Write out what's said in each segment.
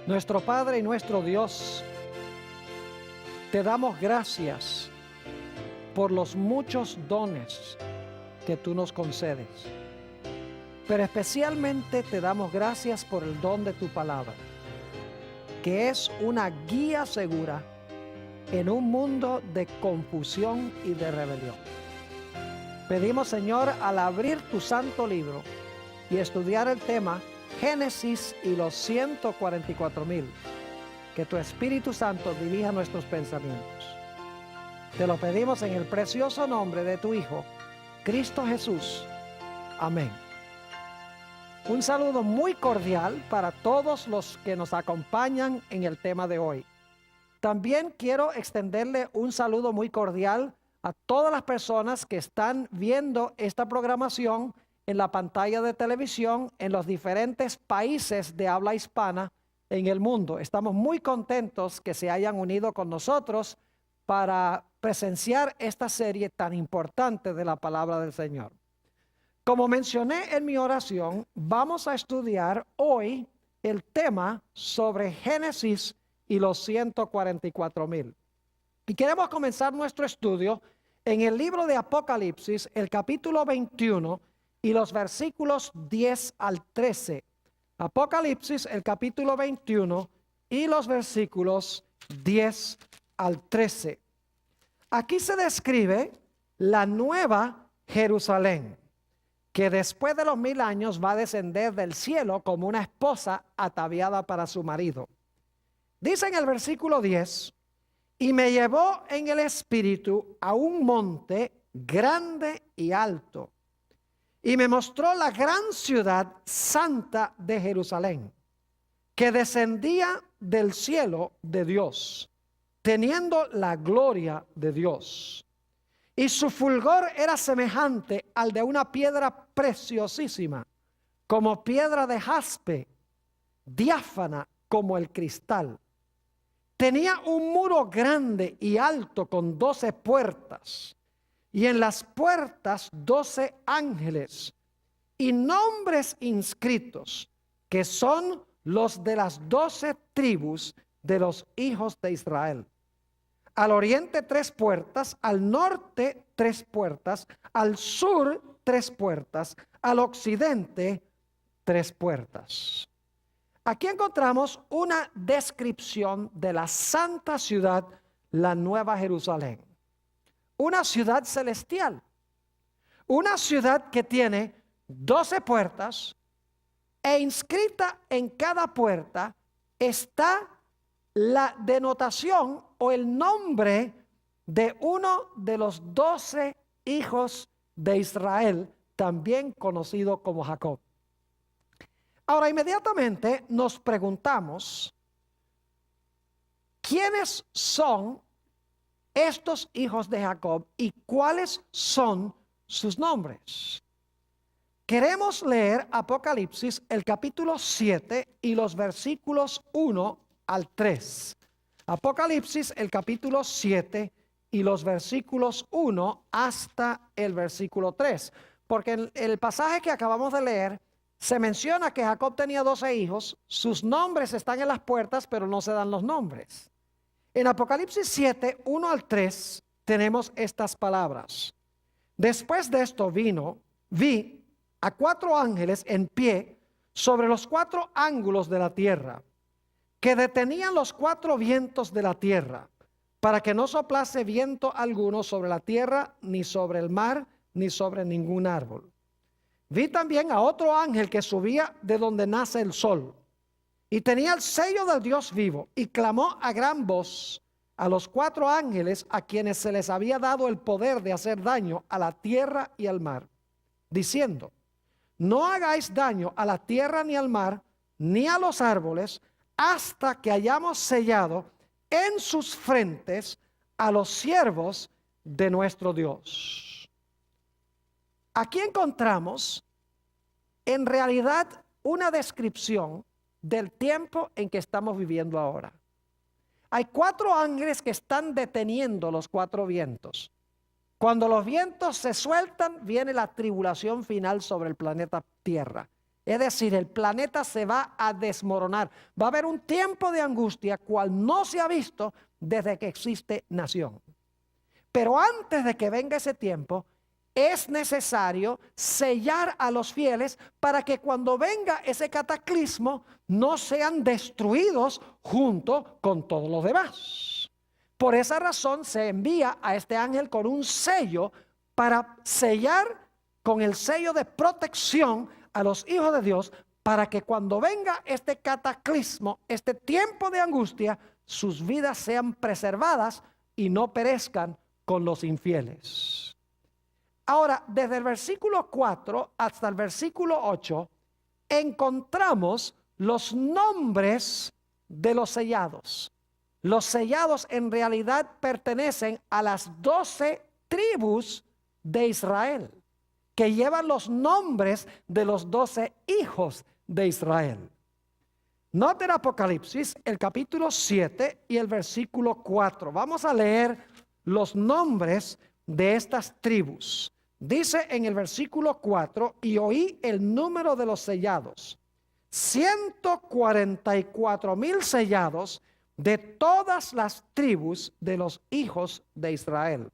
Nuestro Padre y nuestro Dios, te damos gracias por los muchos dones que tú nos concedes. Pero especialmente te damos gracias por el don de tu palabra, que es una guía segura en un mundo de confusión y de rebelión. Pedimos, Señor, al abrir tu santo libro y estudiar el tema Génesis y los 144,000, que tu Espíritu Santo dirija nuestros pensamientos. Te lo pedimos en el precioso nombre de tu Hijo, Cristo Jesús. Amén. Un saludo muy cordial para todos los que nos acompañan en el tema de hoy. También quiero extenderle un saludo muy cordial a todas las personas que están viendo esta programación en la pantalla de televisión en los diferentes países de habla hispana en el mundo. Estamos muy contentos que se hayan unido con nosotros para presenciar esta serie tan importante de la palabra del Señor. Como mencioné en mi oración, vamos a estudiar hoy el tema sobre Génesis y los 144,000. Y queremos comenzar nuestro estudio en el libro de Apocalipsis, el capítulo 21 y los versículos 10 al 13. Apocalipsis, el capítulo 21 y los versículos 10 al 13. Aquí se describe la nueva Jerusalén, que después de los 1000 años va a descender del cielo como una esposa ataviada para su marido. Dice en el versículo 10, y me llevó en el espíritu a un monte grande y alto, y me mostró la gran ciudad santa de Jerusalén, que descendía del cielo de Dios, teniendo la gloria de Dios. Y su fulgor era semejante al de una piedra preciosísima, como piedra de jaspe, diáfana como el cristal. Tenía un muro grande y alto con 12 puertas, y en las puertas 12 ángeles, y nombres inscritos, que son los de las 12 tribus de los hijos de Israel. Al oriente 3 puertas, al norte 3 puertas, al sur 3 puertas, al occidente 3 puertas. Aquí encontramos una descripción de la santa ciudad, la Nueva Jerusalén. Una ciudad celestial. Una ciudad que tiene 12 puertas e inscrita en cada puerta está la denotación o el nombre de uno de los 12 hijos de Israel, también conocido como Jacob. Ahora, inmediatamente nos preguntamos, ¿quiénes son estos hijos de Jacob y cuáles son sus nombres? Queremos leer Apocalipsis, el capítulo 7 y los versículos 1 al 3. Apocalipsis, el capítulo 7 y los versículos 1 hasta el versículo 3. Porque en el pasaje que acabamos de leer, se menciona que Jacob tenía 12 hijos, sus nombres están en las puertas, pero no se dan los nombres. En Apocalipsis 7, 1 al 3, tenemos estas palabras. Después de esto vi a 4 ángeles en pie sobre los 4 ángulos de la tierra, que detenían los 4 vientos de la tierra, para que no soplase viento alguno sobre la tierra, ni sobre el mar, ni sobre ningún árbol. Vi también a otro ángel que subía de donde nace el sol, y tenía el sello del Dios vivo, y clamó a gran voz a los 4 ángeles a quienes se les había dado el poder de hacer daño a la tierra y al mar, diciendo, no hagáis daño a la tierra ni al mar, ni a los árboles, hasta que hayamos sellado en sus frentes a los siervos de nuestro Dios. Aquí encontramos en realidad una descripción del tiempo en que estamos viviendo ahora. Hay 4 ángeles que están deteniendo los 4 vientos. Cuando los vientos se sueltan, viene la tribulación final sobre el planeta Tierra. Es decir, el planeta se va a desmoronar. Va a haber un tiempo de angustia cual no se ha visto desde que existe nación. Pero antes de que venga ese tiempo, es necesario sellar a los fieles para que cuando venga ese cataclismo no sean destruidos junto con todos los demás. Por esa razón se envía a este ángel con un sello para sellar con el sello de protección a los hijos de Dios, para que cuando venga este cataclismo, este tiempo de angustia, sus vidas sean preservadas y no perezcan con los infieles. Ahora, desde el versículo 4 hasta el versículo 8, encontramos los nombres de los sellados. Los sellados en realidad pertenecen a las 12 tribus de Israel, que llevan los nombres de los 12 hijos de Israel. Noten Apocalipsis, el capítulo 7 y el versículo 4. Vamos a leer los nombres de estas tribus. Dice en el versículo 4: y oí el número de los sellados, 144,000 sellados de todas las tribus de los hijos de Israel.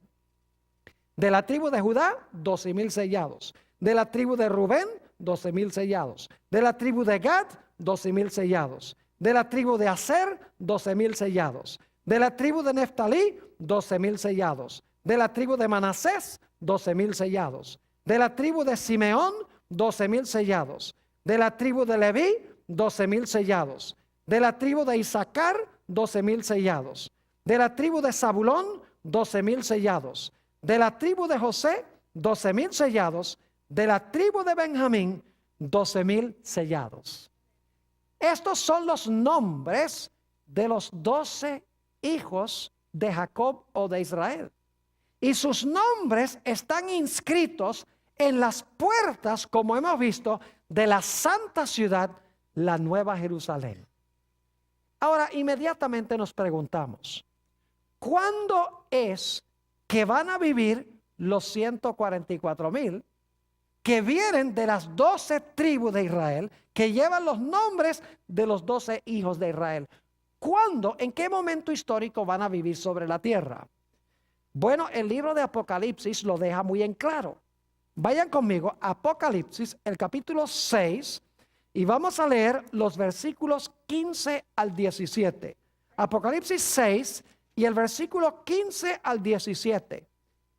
De la tribu de Judá, 12,000 sellados. De la tribu de Rubén, 12,000 sellados. De la tribu de Gad, 12,000 sellados. De la tribu de Aser, 12,000 sellados. De la tribu de Neftalí, 12,000 sellados. De la tribu de Manasés, 12,000 sellados. De la tribu de Simeón, 12,000 sellados. De la tribu de Leví, 12,000 sellados. De la tribu de Isaacar, 12,000 sellados. De la tribu de Zabulón, 12,000 sellados. De la tribu de José, 12,000 sellados. De la tribu de Benjamín, 12,000 sellados. Estos son los nombres de los 12 hijos de Jacob o de Israel. Y sus nombres están inscritos en las puertas, como hemos visto, de la santa ciudad, la Nueva Jerusalén. Ahora, inmediatamente nos preguntamos, ¿cuándo es que van a vivir los 144,000 que vienen de las 12 tribus de Israel, que llevan los nombres de los 12 hijos de Israel? ¿Cuándo, en qué momento histórico van a vivir sobre la tierra? Bueno, el libro de Apocalipsis lo deja muy en claro. Vayan conmigo a Apocalipsis, el capítulo 6, y vamos a leer los versículos 15 al 17. Apocalipsis 6 y el versículo 15 al 17.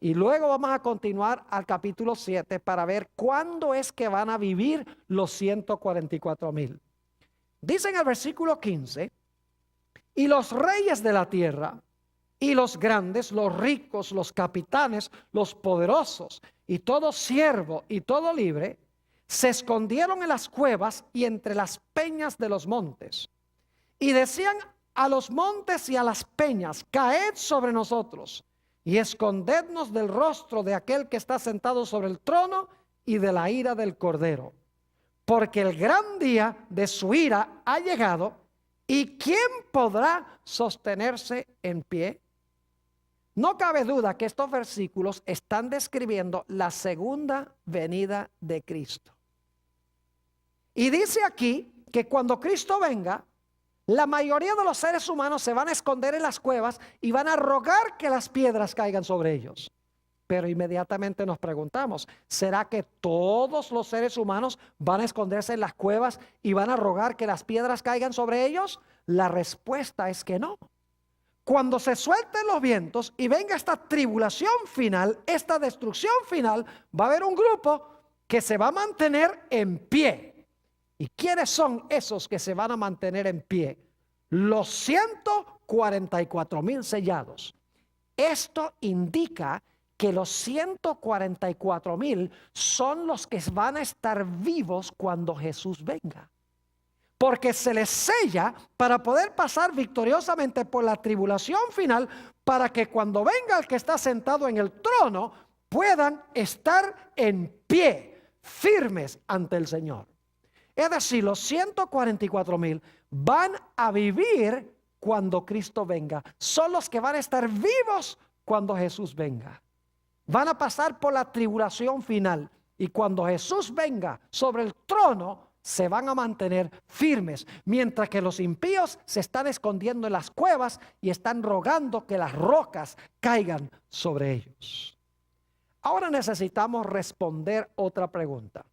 Y luego vamos a continuar al capítulo 7 para ver cuándo es que van a vivir los 144,000. Dice en el versículo 15: y los reyes de la tierra, y los grandes, los ricos, los capitanes, los poderosos, y todo siervo y todo libre, se escondieron en las cuevas y entre las peñas de los montes. Y decían a los montes y a las peñas: caed sobre nosotros, y escondednos del rostro de aquel que está sentado sobre el trono y de la ira del Cordero. Porque el gran día de su ira ha llegado, ¿y quién podrá sostenerse en pie? No cabe duda que estos versículos están describiendo la segunda venida de Cristo. Y dice aquí que cuando Cristo venga, la mayoría de los seres humanos se van a esconder en las cuevas y van a rogar que las piedras caigan sobre ellos. Pero inmediatamente nos preguntamos, ¿será que todos los seres humanos van a esconderse en las cuevas y van a rogar que las piedras caigan sobre ellos? La respuesta es que no. Cuando se suelten los vientos y venga esta tribulación final, esta destrucción final, va a haber un grupo que se va a mantener en pie. ¿Y quiénes son esos que se van a mantener en pie? Los 144,000 sellados. Esto indica que los 144,000 son los que van a estar vivos cuando Jesús venga. Porque se les sella para poder pasar victoriosamente por la tribulación final, para que cuando venga el que está sentado en el trono, puedan estar en pie, firmes ante el Señor. Es decir, los 144,000 van a vivir cuando Cristo venga. Son los que van a estar vivos cuando Jesús venga. Van a pasar por la tribulación final. Y cuando Jesús venga sobre el trono, se van a mantener firmes, mientras que los impíos se están escondiendo en las cuevas y están rogando que las rocas caigan sobre ellos. Ahora necesitamos responder otra pregunta.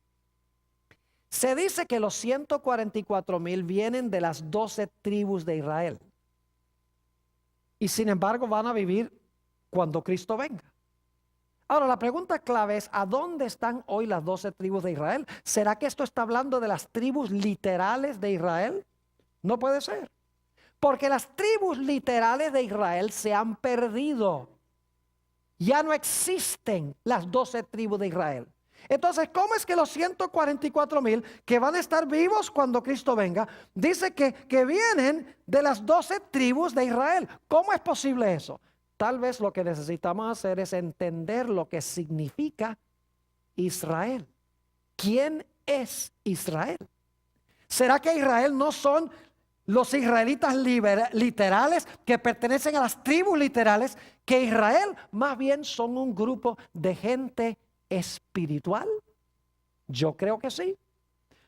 Se dice que los 144,000 vienen de las 12 tribus de Israel. Y sin embargo van a vivir cuando Cristo venga. Ahora la pregunta clave es, ¿a dónde están hoy las 12 tribus de Israel? ¿Será que esto está hablando de las tribus literales de Israel? No puede ser. Porque las tribus literales de Israel se han perdido. Ya no existen las 12 tribus de Israel. Entonces, ¿cómo es que los 144,000 que van a estar vivos cuando Cristo venga, dice que vienen de las 12 tribus de Israel? ¿Cómo es posible eso? Tal vez lo que necesitamos hacer es entender lo que significa Israel. ¿Quién es Israel? ¿Será que Israel no son los israelitas literales que pertenecen a las tribus literales? Que Israel más bien son un grupo de gente espiritual. Yo creo que sí.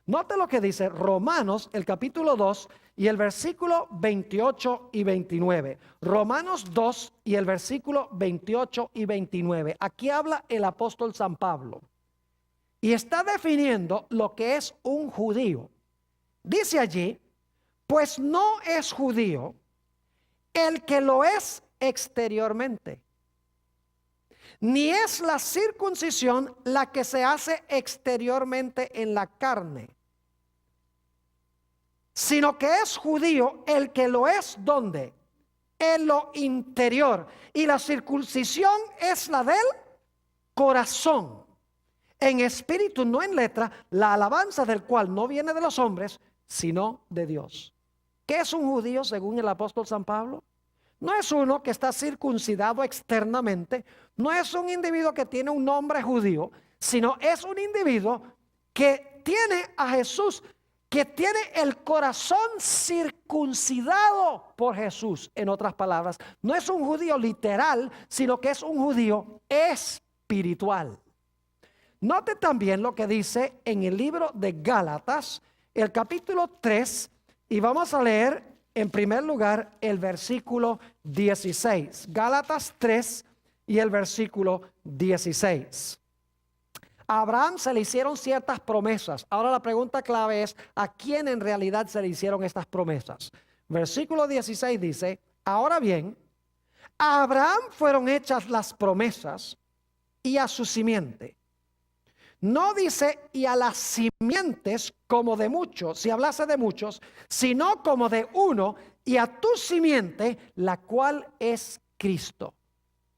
Note lo que dice Romanos, el capítulo 2 y el versículo 28 y 29. Romanos 2 y el versículo 28 y 29. Aquí habla el apóstol San Pablo y está definiendo lo que es un judío. Dice allí, pues no es judío el que lo es exteriormente, ni es la circuncisión la que se hace exteriormente en la carne, sino que es judío el que lo es ¿dónde? En lo interior. Y la circuncisión es la del corazón, en espíritu, no en letra, la alabanza del cual no viene de los hombres, sino de Dios. ¿Qué es un judío según el apóstol San Pablo? No es uno que está circuncidado externamente, no es un individuo que tiene un nombre judío, sino es un individuo que tiene a Jesús, que tiene el corazón circuncidado por Jesús. En otras palabras, no es un judío literal, sino que es un judío espiritual. Note también lo que dice en el libro de Gálatas, el capítulo 3, y vamos a leer en primer lugar el versículo 16. Gálatas 3 y el versículo 16. A Abraham se le hicieron ciertas promesas. Ahora la pregunta clave es, ¿a quién en realidad se le hicieron estas promesas? Versículo 16 dice, ahora bien, a Abraham fueron hechas las promesas y a su simiente. No dice y a las simientes como de muchos, si hablase de muchos, sino como de uno, y a tu simiente, la cual es Cristo.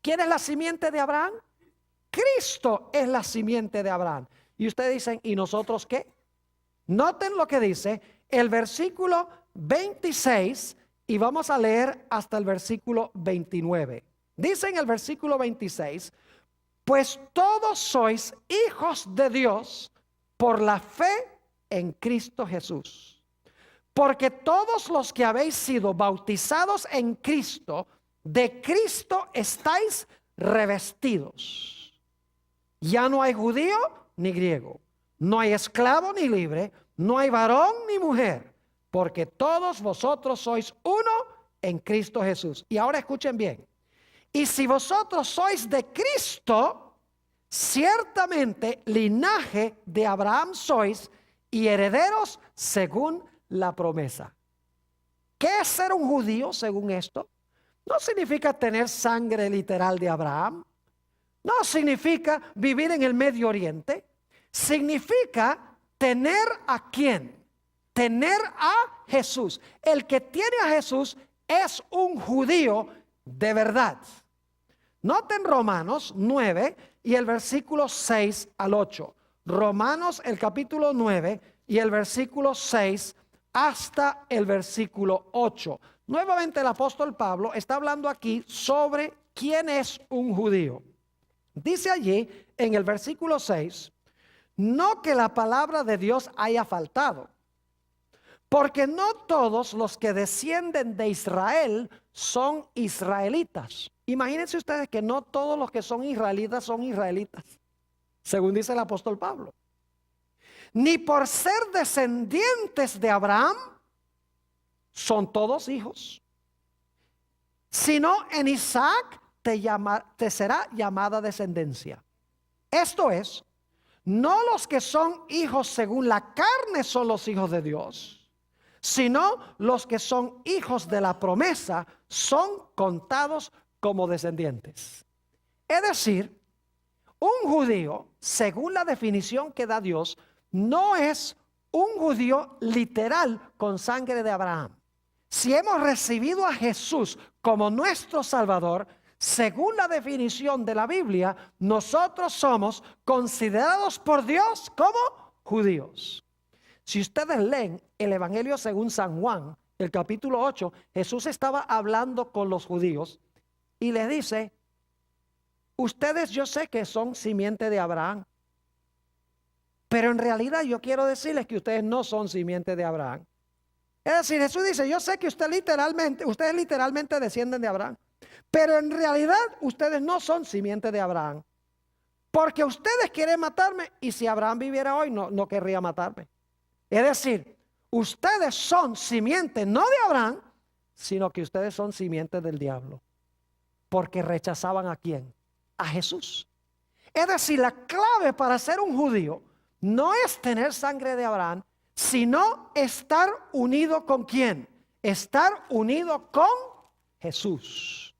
¿Quién es la simiente de Abraham? Cristo es la simiente de Abraham. Y ustedes dicen, ¿y nosotros qué? Noten lo que dice el versículo 26 y vamos a leer hasta el versículo 29. Dice en el versículo 26, pues todos sois hijos de Dios por la fe en Cristo Jesús. Porque todos los que habéis sido bautizados en Cristo, de Cristo estáis revestidos. Ya no hay judío ni griego, no hay esclavo ni libre, no hay varón ni mujer, porque todos vosotros sois uno en Cristo Jesús. Y ahora escuchen bien. Y si vosotros sois de Cristo, ciertamente linaje de Abraham sois y herederos según la promesa. ¿Qué es ser un judío según esto? No significa tener sangre literal de Abraham. No significa vivir en el Medio Oriente. Significa tener ¿a quién? Tener a Jesús. El que tiene a Jesús es un judío de verdad. Noten Romanos 9 y el versículo 6 al 8. Romanos el capítulo 9 y el versículo 6 hasta el versículo 8. Nuevamente el apóstol Pablo está hablando aquí sobre quién es un judío. Dice allí en el versículo 6, no que la palabra de Dios haya faltado, porque no todos los que descienden de Israel son israelitas. Imagínense ustedes que no todos los que son israelitas, según dice el apóstol Pablo. ni por ser descendientes de Abraham, son todos hijos, sino en Isaac te será llamada descendencia. Esto es, no los que son hijos según la carne son los hijos de Dios, sino los que son hijos de la promesa son contados como descendientes. Es decir, un judío, según la definición que da Dios, no es un judío literal con sangre de Abraham. Si hemos recibido a Jesús como nuestro Salvador, según la definición de la Biblia, nosotros somos considerados por Dios como judíos. Si ustedes leen el Evangelio según San Juan, el capítulo 8, Jesús estaba hablando con los judíos y les dice: ustedes yo sé que son simiente de Abraham, pero en realidad yo quiero decirles que ustedes no son simiente de Abraham. Es decir, Jesús dice: yo sé que ustedes literalmente descienden de Abraham, pero en realidad ustedes no son simiente de Abraham, porque ustedes quieren matarme, y si Abraham viviera hoy no querría matarme. Es decir, ustedes son simiente no de Abraham, sino que ustedes son simiente del diablo, porque rechazaban ¿a quién? A Jesús. Es decir, la clave para ser un judío no es tener sangre de Abraham, sino estar unido ¿con quién? Estar unido con Jesús.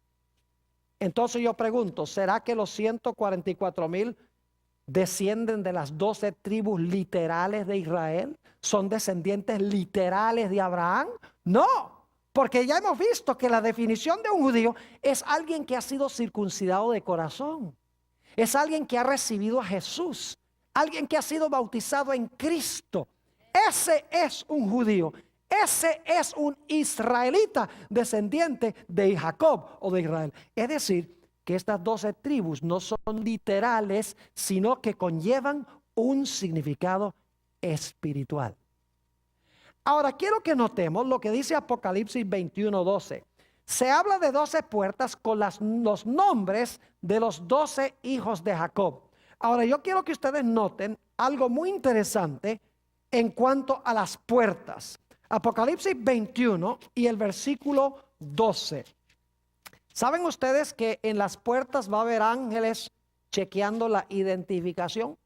Entonces yo pregunto, ¿será que los 144,000 descienden de las 12 tribus literales de Israel? ¿Son descendientes literales de Abraham? No, porque ya hemos visto que la definición de un judío es alguien que ha sido circuncidado de corazón. Es alguien que ha recibido a Jesús, alguien que ha sido bautizado en Cristo. Ese es un judío. Ese es un israelita descendiente de Jacob o de Israel. Es decir, que estas 12 tribus no son literales, sino que conllevan un significado espiritual. Ahora quiero que notemos lo que dice Apocalipsis 21:12. Se habla de 12 puertas con los nombres de los 12 hijos de Jacob. Ahora yo quiero que ustedes noten algo muy interesante en cuanto a las puertas. Apocalipsis 21 y el versículo 12. ¿Saben ustedes que en las puertas va a haber ángeles chequeando la identificación?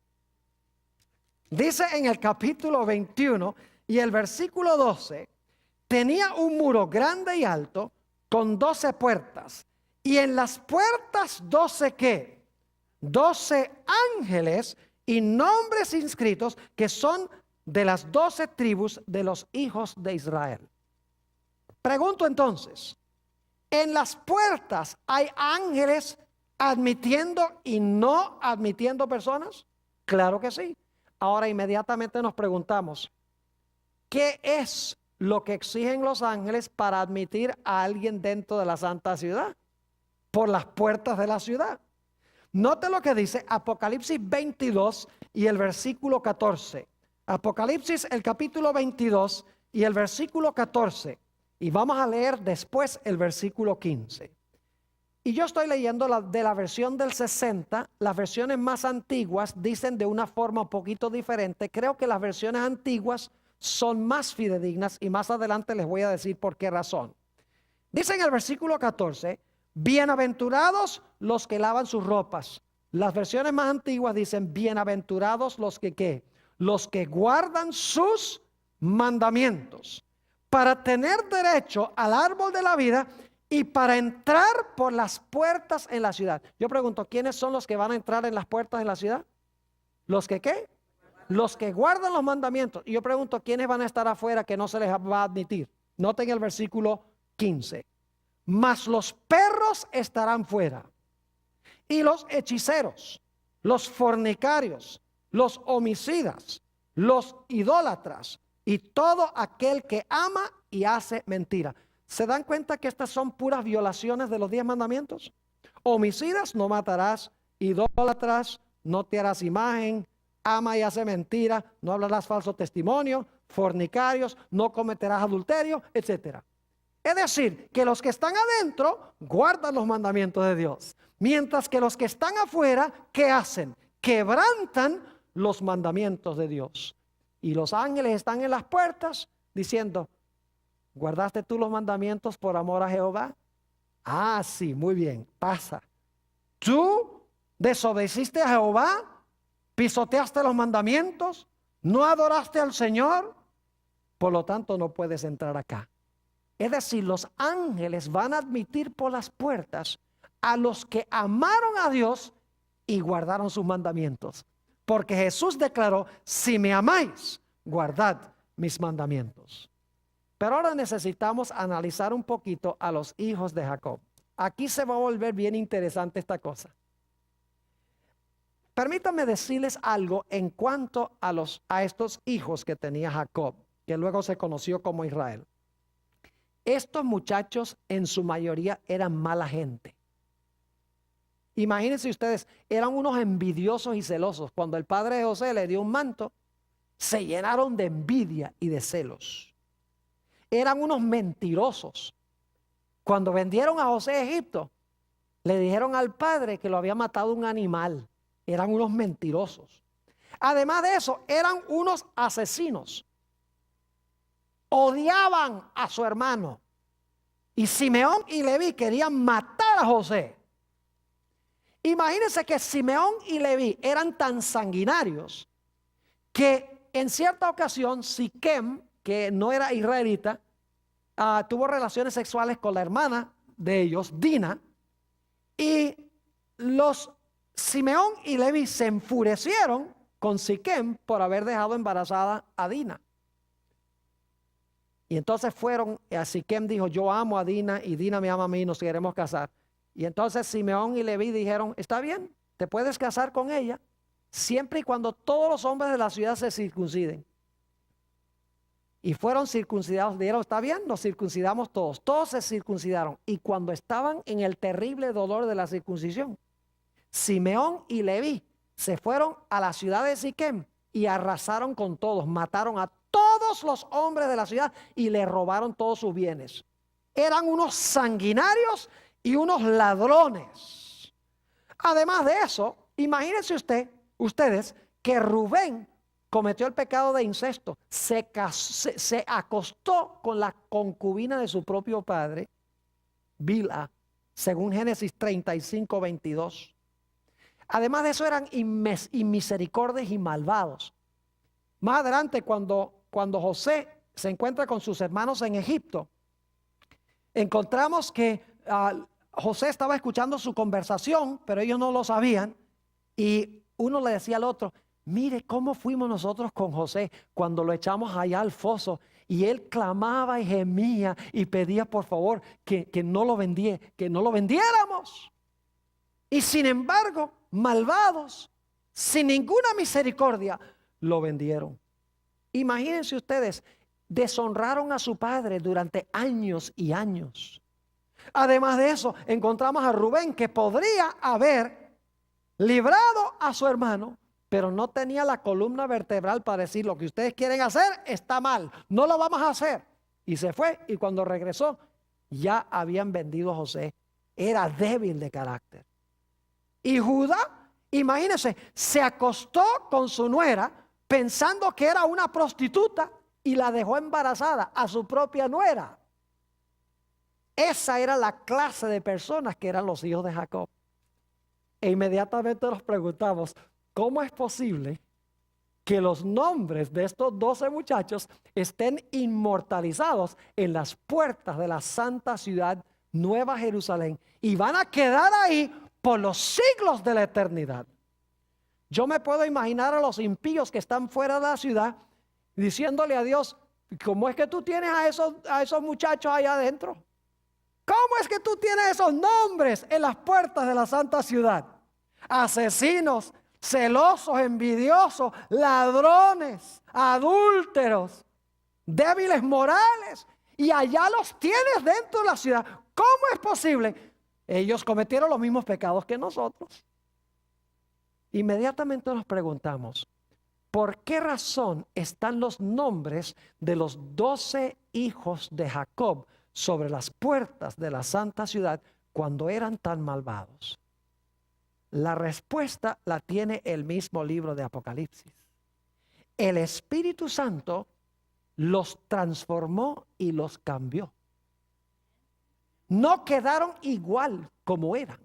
Dice en el capítulo 21 y el versículo 12: tenía un muro grande y alto con 12 puertas, y en las puertas 12 ¿qué? 12 ángeles y nombres inscritos que son de las 12 tribus de los hijos de Israel. Pregunto entonces, ¿en las puertas hay ángeles admitiendo y no admitiendo personas? Claro que sí. Ahora inmediatamente nos preguntamos, ¿qué es lo que exigen los ángeles para admitir a alguien dentro de la santa ciudad? Por las puertas de la ciudad. Note lo que dice Apocalipsis 22 y el versículo 14. Apocalipsis el capítulo 22 y el versículo 14. Y vamos a leer después el versículo 15. Y yo estoy leyendo de la versión del 60. Las versiones más antiguas dicen de una forma un poquito diferente. Creo que las versiones antiguas son más fidedignas y más adelante les voy a decir por qué razón. Dice en el versículo 14: bienaventurados los que lavan sus ropas. Las versiones más antiguas dicen: bienaventurados los que ¿qué? Los que guardan sus mandamientos, para tener derecho al árbol de la vida y para entrar por las puertas en la ciudad. Yo pregunto, ¿quiénes son los que van a entrar en las puertas en la ciudad? ¿Los que qué? Los que guardan los mandamientos. Y yo pregunto, ¿quiénes van a estar afuera que no se les va a admitir? Noten el versículo 15. Mas los perros estarán fuera, y los hechiceros, los fornicarios, los homicidas, los idólatras y todo aquel que ama y hace mentira. ¿Se dan cuenta que estas son puras violaciones de los 10 mandamientos? Homicidas: no matarás. Idólatras: no te harás imagen. Ama y hace mentira: no hablarás falso testimonio. Fornicarios: no cometerás adulterio, etc. Es decir, que los que están adentro guardan los mandamientos de Dios, mientras que los que están afuera, ¿qué hacen? Quebrantan los mandamientos de Dios. Y los ángeles están en las puertas diciendo, ¿guardaste tú los mandamientos por amor a Jehová? Ah, sí, muy bien, pasa. ¿Tú desobedeciste a Jehová? ¿Pisoteaste los mandamientos? ¿No adoraste al Señor? Por lo tanto, no puedes entrar acá. Es decir, los ángeles van a admitir por las puertas a los que amaron a Dios y guardaron sus mandamientos. Porque Jesús declaró, si me amáis, guardad mis mandamientos. Pero ahora necesitamos analizar un poquito a los hijos de Jacob. Aquí se va a volver bien interesante esta cosa. Permítanme decirles algo en cuanto a estos hijos que tenía Jacob, que luego se conoció como Israel. Estos muchachos en su mayoría eran mala gente. Imagínense ustedes, eran unos envidiosos y celosos. Cuando el padre de José le dio un manto, se llenaron de envidia y de celos. Eran unos mentirosos. Cuando vendieron a José a Egipto, le dijeron al padre que lo había matado un animal. Eran unos mentirosos. Además de eso, eran unos asesinos. Odiaban a su hermano. Y Simeón y Leví querían matar a José. Imagínense que Simeón y Leví eran tan sanguinarios que en cierta ocasión Siquem, que no era israelita, tuvo relaciones sexuales con la hermana de ellos, Dina, y los Simeón y Leví se enfurecieron con Siquem por haber dejado embarazada a Dina. Y entonces fueron, a Siquem dijo, yo amo a Dina y Dina me ama a mí, nos queremos casar. Y entonces Simeón y Leví dijeron, está bien, te puedes casar con ella, siempre y cuando todos los hombres de la ciudad se circunciden. Y fueron circuncidados, dijeron, está bien, nos circuncidamos todos. Todos se circuncidaron. Y cuando estaban en el terrible dolor de la circuncisión, Simeón y Leví se fueron a la ciudad de Siquem y arrasaron con todos, mataron a todos los hombres de la ciudad y le robaron todos sus bienes. Eran unos sanguinarios y unos ladrones. Además de eso, imagínense ustedes que Rubén cometió el pecado de incesto, se acostó con la concubina de su propio padre, Bilha, según Génesis 35, 22. Además de eso eran inmisericordios y malvados. Más adelante cuando José se encuentra con sus hermanos en Egipto, encontramos que José estaba escuchando su conversación, pero ellos no lo sabían, y uno le decía al otro, mire cómo fuimos nosotros con José cuando lo echamos allá al foso y él clamaba y gemía y pedía por favor que no lo vendiéramos. Y sin embargo, malvados, sin ninguna misericordia, lo vendieron. Imagínense ustedes, deshonraron a su padre durante años y años. Además de eso, encontramos a Rubén que podría haber librado a su hermano, pero no tenía la columna vertebral para decir lo que ustedes quieren hacer está mal, no lo vamos a hacer. Y se fue y cuando regresó ya habían vendido a José. Era débil de carácter. Y Judá, imagínense, se acostó con su nuera pensando que era una prostituta y la dejó embarazada a su propia nuera. Esa era la clase de personas que eran los hijos de Jacob. E inmediatamente nos preguntamos, ¿cómo es posible que los nombres de estos 12 muchachos estén inmortalizados en las puertas de la santa ciudad Nueva Jerusalén y van a quedar ahí por los siglos de la eternidad? Yo me puedo imaginar a los impíos que están fuera de la ciudad diciéndole a Dios, ¿cómo es que tú tienes a esos muchachos allá adentro? ¿Cómo es que tú tienes esos nombres en las puertas de la santa ciudad? Asesinos, celosos, envidiosos, ladrones, adúlteros, débiles morales. Y allá los tienes dentro de la ciudad. ¿Cómo es posible? Ellos cometieron los mismos pecados que nosotros. Inmediatamente nos preguntamos, ¿por qué razón están los nombres de los 12 hijos de Jacob sobre las puertas de la santa ciudad cuando eran tan malvados? La respuesta la tiene el mismo libro de Apocalipsis. el Espíritu Santo los transformó y los cambió. No quedaron igual como eran.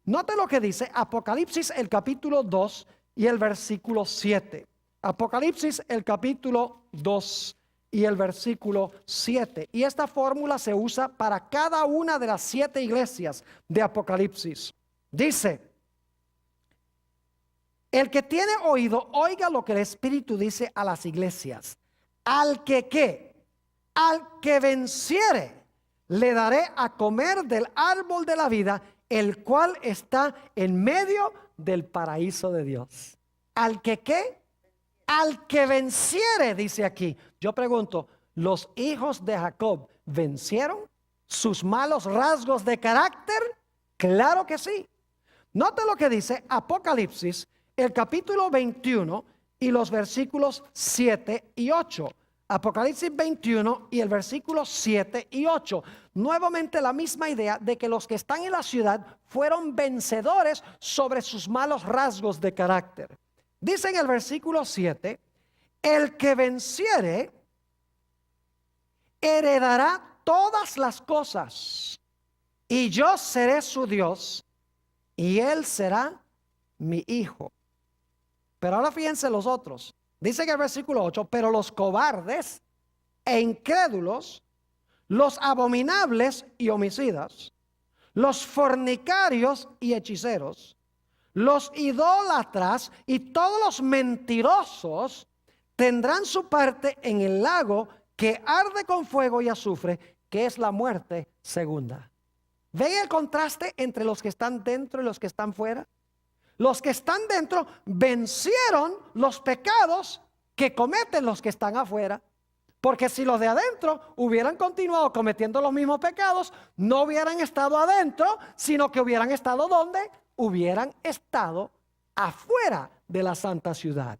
Note lo que dice Apocalipsis el capítulo 2 y el versículo 7. Apocalipsis el capítulo 2 y el versículo 7. Y esta fórmula se usa para cada una de las 7 iglesias de Apocalipsis. Dice: el que tiene oído, oiga lo que el Espíritu dice a las iglesias. Al que ¿qué? Al que venciere, le daré a comer del árbol de la vida, el cual está en medio del paraíso de Dios. ¿Al que qué? Al que venciere, dice aquí. Yo pregunto, ¿los hijos de Jacob vencieron sus malos rasgos de carácter? Claro que sí. Note lo que dice Apocalipsis, el capítulo 21 y los versículos 7 y 8. Apocalipsis 21 y el versículo 7 y 8. Nuevamente la misma idea de que los que están en la ciudad fueron vencedores sobre sus malos rasgos de carácter. Dice en el versículo 7, el que venciere heredará todas las cosas, y yo seré su Dios, y él será mi hijo. Pero ahora fíjense los otros. Dice en el versículo 8, pero los cobardes e incrédulos, los abominables y homicidas, los fornicarios y hechiceros, los idólatras y todos los mentirosos tendrán su parte en el lago que arde con fuego y azufre, que es la muerte segunda. ¿Ven el contraste entre los que están dentro y los que están fuera? Los que están dentro vencieron los pecados que cometen los que están afuera. Porque si los de adentro hubieran continuado cometiendo los mismos pecados, no hubieran estado adentro, sino que hubieran estado ¿dónde? Hubieran estado afuera de la santa ciudad.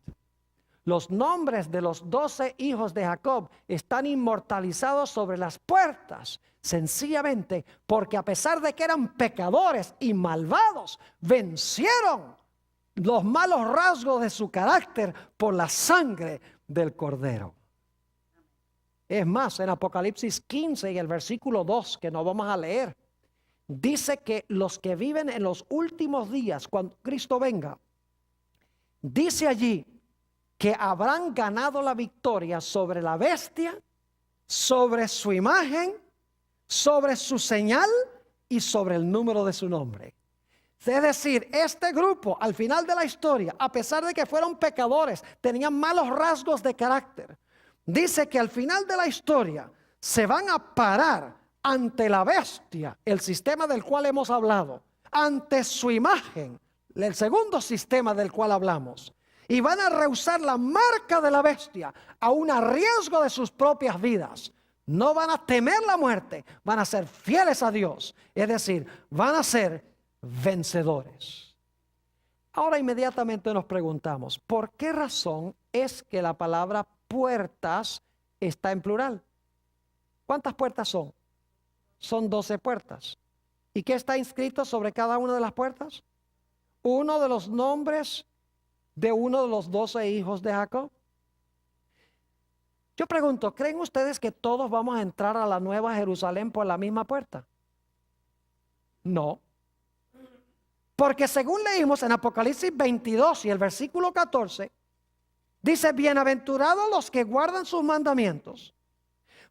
Los nombres de los 12 hijos de Jacob están inmortalizados sobre las puertas, sencillamente porque a pesar de que eran pecadores y malvados, vencieron los malos rasgos de su carácter por la sangre del Cordero. Es más, en Apocalipsis 15 y el versículo 2, que no vamos a leer, dice que los que viven en los últimos días, cuando Cristo venga, dice allí que habrán ganado la victoria sobre la bestia, sobre su imagen, sobre su señal y sobre el número de su nombre. Es decir, este grupo al final de la historia, a pesar de que fueron pecadores, tenían malos rasgos de carácter, dice que al final de la historia se van a parar ante la bestia, el sistema del cual hemos hablado, ante su imagen, el segundo sistema del cual hablamos, y van a rehusar la marca de la bestia, aun a riesgo de sus propias vidas. No van a temer la muerte, van a ser fieles a Dios, es decir, van a ser vencedores. Ahora inmediatamente nos preguntamos, ¿por qué razón es que la palabra puertas está en plural? ¿Cuántas puertas son? Son 12 puertas. ¿Y qué está inscrito sobre cada una de las puertas? Uno de los nombres de uno de los 12 hijos de Jacob. Yo pregunto, ¿creen ustedes que todos vamos a entrar a la Nueva Jerusalén por la misma puerta? No. Porque según leímos en Apocalipsis 22 y el versículo 14, dice, bienaventurados los que guardan sus mandamientos,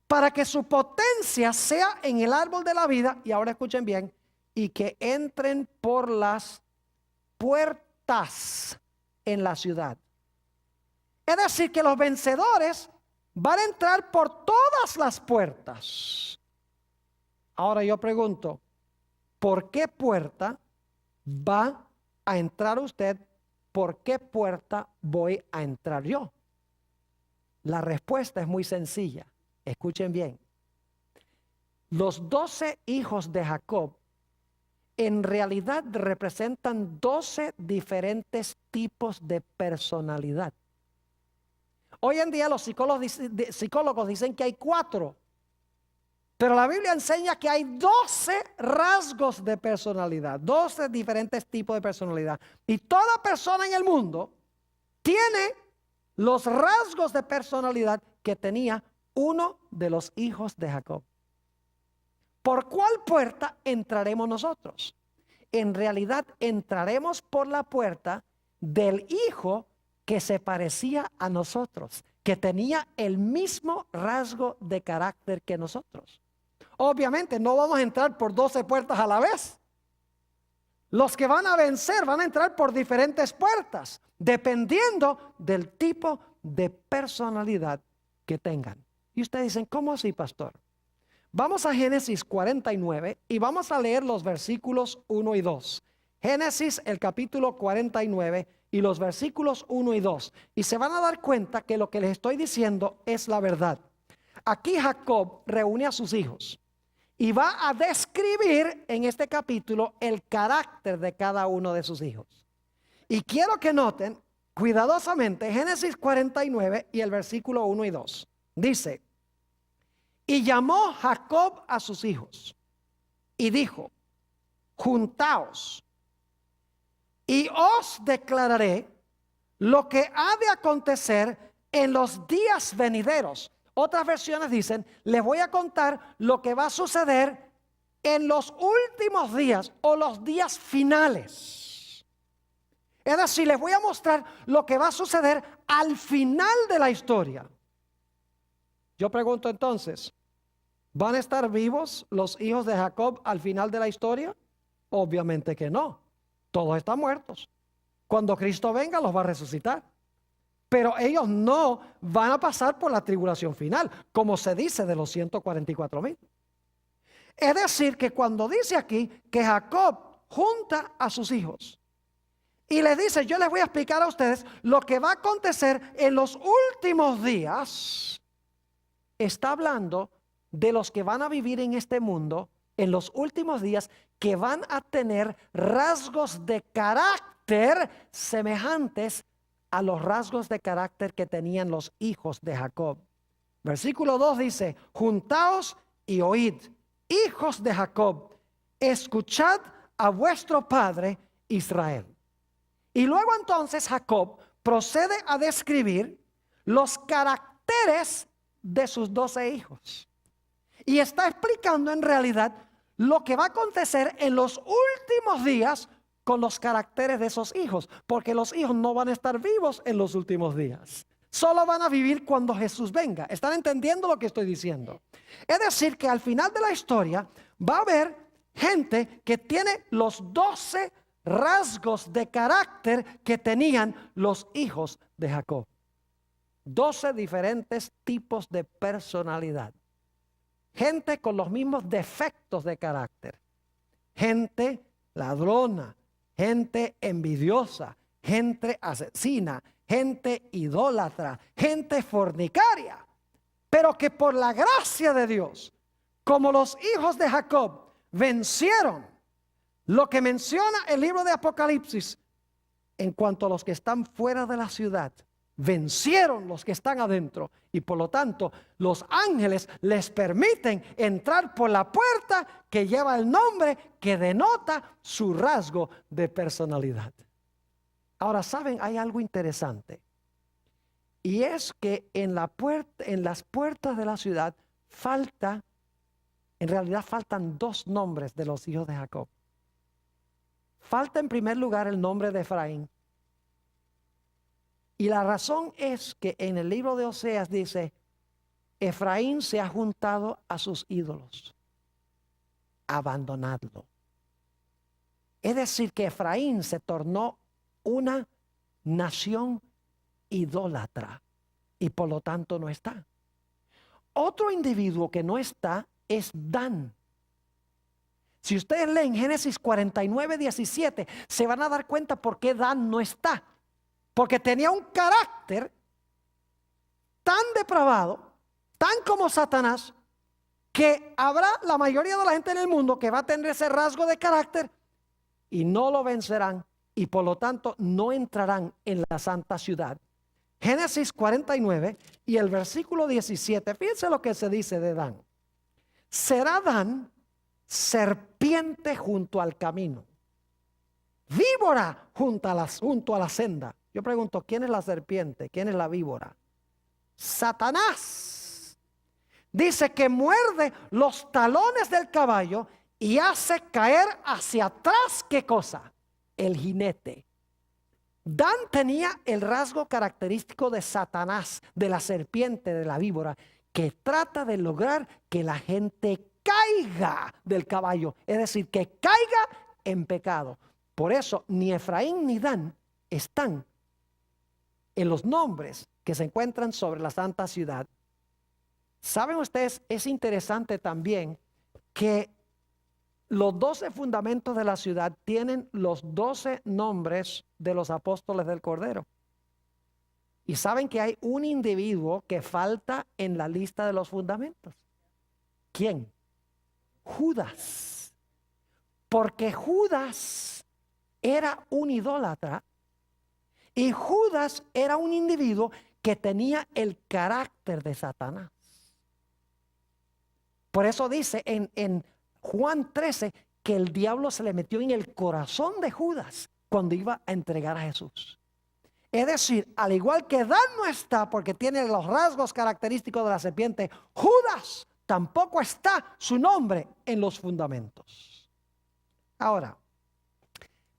para que su potencia sea en el árbol de la vida, y ahora escuchen bien, y que entren por las puertas en la ciudad. Es decir, que los vencedores van a entrar por todas las puertas. Ahora yo pregunto, ¿por qué puerta va a entrar usted? ¿Por qué puerta voy a entrar yo? La respuesta es muy sencilla. Escuchen bien. Los 12 hijos de Jacob en realidad representan 12 diferentes tipos de personalidad. Hoy en día los psicólogos dicen que hay 4, pero la Biblia enseña que hay 12 rasgos de personalidad, 12 diferentes tipos de personalidad. Y toda persona en el mundo tiene los rasgos de personalidad que tenía uno de los hijos de Jacob. ¿Por cuál puerta entraremos nosotros? En realidad entraremos por la puerta del hijo que se parecía a nosotros, que tenía el mismo rasgo de carácter que nosotros. Obviamente no vamos a entrar por 12 puertas a la vez. Los que van a vencer van a entrar por diferentes puertas, dependiendo del tipo de personalidad que tengan. Y ustedes dicen, ¿cómo así, pastor? Vamos a Génesis 49 y vamos a leer los versículos 1 y 2. Génesis, el capítulo 49 y los versículos 1 y 2. Y se van a dar cuenta que lo que les estoy diciendo es la verdad. Aquí Jacob reúne a sus hijos y va a describir en este capítulo el carácter de cada uno de sus hijos. Y quiero que noten cuidadosamente Génesis 49 y el versículo 1 y 2. Dice: y llamó Jacob a sus hijos y dijo: juntaos y os declararé lo que ha de acontecer en los días venideros. Otras versiones dicen: les voy a contar lo que va a suceder en los últimos días o los días finales. Es decir, les voy a mostrar lo que va a suceder al final de la historia. Yo pregunto entonces, ¿van a estar vivos los hijos de Jacob al final de la historia? Obviamente que no. Todos están muertos. Cuando Cristo venga los va a resucitar. Pero ellos no van a pasar por la tribulación final, como se dice de los 144,000. Es decir, que cuando dice aquí que Jacob junta a sus hijos y les dice: yo les voy a explicar a ustedes lo que va a acontecer en los últimos días, está hablando de los que van a vivir en este mundo en los últimos días, que van a tener rasgos de carácter semejantes a los rasgos de carácter que tenían los hijos de Jacob. Versículo 2 dice: juntaos y oíd, hijos de Jacob, escuchad a vuestro padre Israel. Y luego entonces Jacob procede a describir los caracteres de sus 12 hijos. Y está explicando en realidad lo que va a acontecer en los últimos días con los caracteres de esos hijos. Porque los hijos no van a estar vivos en los últimos días. Solo van a vivir cuando Jesús venga. ¿Están entendiendo lo que estoy diciendo? Es decir, que al final de la historia va a haber gente que tiene los 12 rasgos de carácter que tenían los hijos de Jacob. 12 diferentes tipos de personalidad. Gente con los mismos defectos de carácter. Gente ladrona, gente envidiosa, gente asesina, gente idólatra, gente fornicaria. Pero que por la gracia de Dios, como los hijos de Jacob vencieron lo que menciona el libro de Apocalipsis, en cuanto a los que están fuera de la ciudad, vencieron los que están adentro, y por lo tanto los ángeles les permiten entrar por la puerta que lleva el nombre que denota su rasgo de personalidad. Ahora, ¿saben? Hay algo interesante, y es que en las puertas de la ciudad en realidad faltan 2 nombres de los hijos de Jacob. Falta en primer lugar el nombre de Efraín. Y la razón es que en el libro de Oseas dice: Efraín se ha juntado a sus ídolos, abandonadlo. Es decir, que Efraín se tornó una nación idólatra y por lo tanto no está. Otro individuo que no está es Dan. Si ustedes leen Génesis 49:17, se van a dar cuenta por qué Dan no está. Porque tenía un carácter tan depravado, tan como Satanás, que habrá la mayoría de la gente en el mundo que va a tener ese rasgo de carácter y no lo vencerán, y por lo tanto no entrarán en la santa ciudad. Génesis 49 y el versículo 17, fíjense lo que se dice de Dan. Será Dan serpiente junto al camino, víbora junto a la senda. Yo pregunto, ¿quién es la serpiente? ¿Quién es la víbora? Satanás. Dice que muerde los talones del caballo y hace caer hacia atrás, ¿qué cosa? El jinete. Dan tenía el rasgo característico de Satanás, de la serpiente, de la víbora, que trata de lograr que la gente caiga del caballo, es decir, que caiga en pecado. Por eso ni Efraín ni Dan están en los nombres que se encuentran sobre la santa ciudad. ¿Saben ustedes? Es interesante también que los 12 fundamentos de la ciudad tienen los 12 nombres de los apóstoles del Cordero. Y saben que hay un individuo que falta en la lista de los fundamentos. ¿Quién? Judas. Porque Judas era un idólatra y Judas era un individuo que tenía el carácter de Satanás. Por eso dice en Juan 13 que el diablo se le metió en el corazón de Judas cuando iba a entregar a Jesús. Es decir, al igual que Dan no está porque tiene los rasgos característicos de la serpiente, Judas tampoco está su nombre en los fundamentos. Ahora,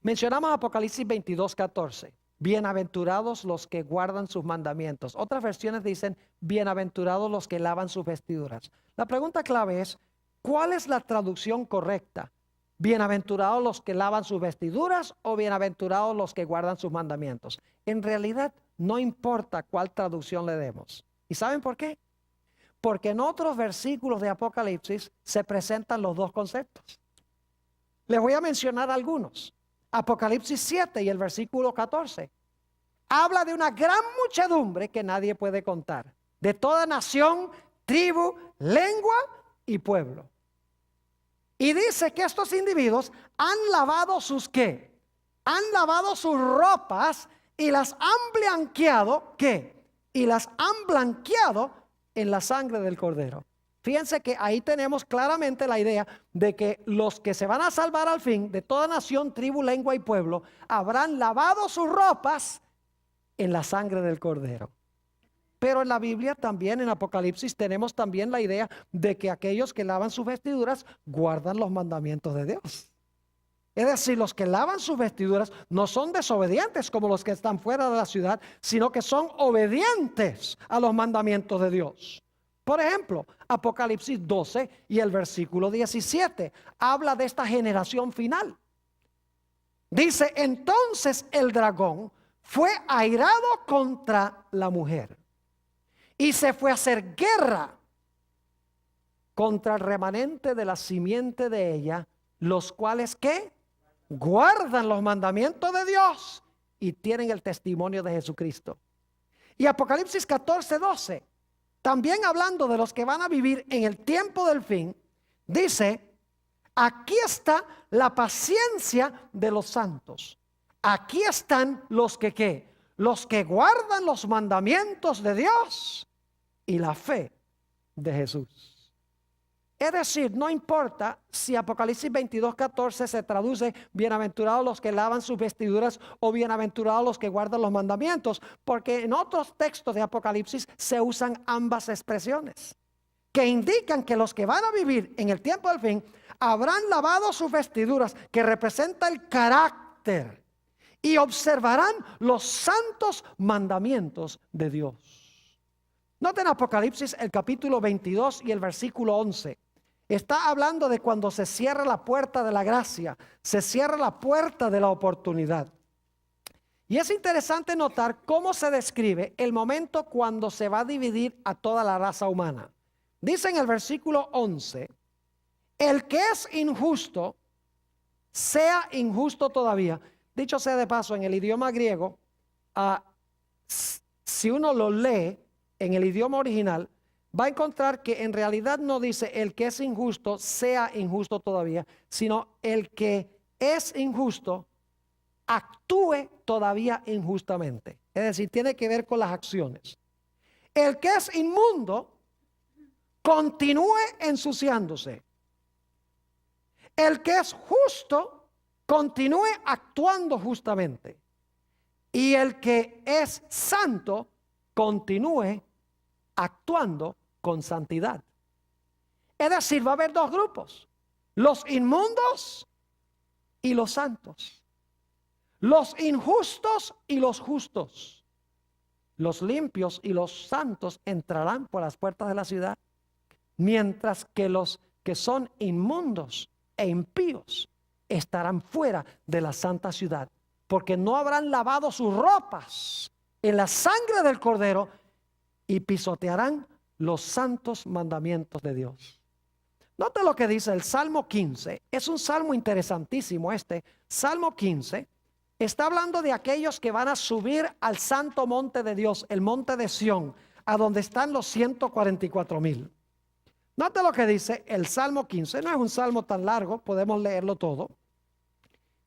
mencionamos Apocalipsis 22:14. Bienaventurados los que guardan sus mandamientos. Otras versiones dicen, bienaventurados los que lavan sus vestiduras. La pregunta clave es, ¿cuál es la traducción correcta? ¿Bienaventurados los que lavan sus vestiduras o bienaventurados los que guardan sus mandamientos? En realidad no importa cuál traducción le demos. ¿Y saben por qué? Porque en otros versículos de Apocalipsis se presentan los dos conceptos. Les voy a mencionar algunos. Apocalipsis 7 y el versículo 14. Habla de una gran muchedumbre que nadie puede contar. De toda nación, tribu, lengua y pueblo. Y dice que estos individuos han lavado sus ¿qué? Han lavado sus ropas y las han blanqueado ¿qué? Y las han blanqueado en la sangre del Cordero. Fíjense que ahí tenemos claramente la idea de que los que se van a salvar al fin, de toda nación, tribu, lengua y pueblo, habrán lavado sus ropas en la sangre del Cordero. Pero en la Biblia también, en Apocalipsis, tenemos también la idea de que aquellos que lavan sus vestiduras guardan los mandamientos de Dios. Es decir, los que lavan sus vestiduras no son desobedientes como los que están fuera de la ciudad, sino que son obedientes a los mandamientos de Dios. Por ejemplo, Apocalipsis 12 y el versículo 17 habla de esta generación final. Dice, entonces el dragón fue airado contra la mujer y se fue a hacer guerra contra el remanente de la simiente de ella, los cuales ¿qué? Guardan los mandamientos de Dios y tienen el testimonio de Jesucristo. Y Apocalipsis 14:12, también hablando de los que van a vivir en el tiempo del fin, dice, aquí está la paciencia de los santos. Aquí están los que ¿qué? Los que guardan los mandamientos de Dios y la fe de Jesús. Es decir, no importa si Apocalipsis 22:14 se traduce bienaventurados los que lavan sus vestiduras o bienaventurados los que guardan los mandamientos, porque en otros textos de Apocalipsis se usan ambas expresiones, que indican que los que van a vivir en el tiempo del fin habrán lavado sus vestiduras, que representa el carácter, y observarán los santos mandamientos de Dios. Noten Apocalipsis el capítulo 22 y el versículo 11. Está hablando de cuando se cierra la puerta de la gracia, se cierra la puerta de la oportunidad. Y es interesante notar cómo se describe el momento cuando se va a dividir a toda la raza humana. Dice en el versículo 11, el que es injusto, sea injusto todavía. Dicho sea de paso, en el idioma griego, si uno lo lee en el idioma original, va a encontrar que en realidad no dice el que es injusto sea injusto todavía, sino el que es injusto actúe todavía injustamente. Es decir, tiene que ver con las acciones. El que es inmundo continúe ensuciándose. El que es justo continúe actuando justamente. y el que es santo continúe actuando con santidad. Es decir, va a haber dos grupos: los inmundos y los santos, los injustos y los justos. Los limpios y los santos entrarán por las puertas de la ciudad, mientras que los que son inmundos e impíos estarán fuera de la santa ciudad, porque no habrán lavado sus ropas en la sangre del Cordero y pisotearán los santos mandamientos de Dios. Note lo que dice el Salmo 15. Es un salmo interesantísimo este. Salmo 15 está hablando de aquellos que van a subir al santo monte de Dios, el monte de Sión, a donde están los 144,000. Note lo que dice el Salmo 15. No es un salmo tan largo, podemos leerlo todo.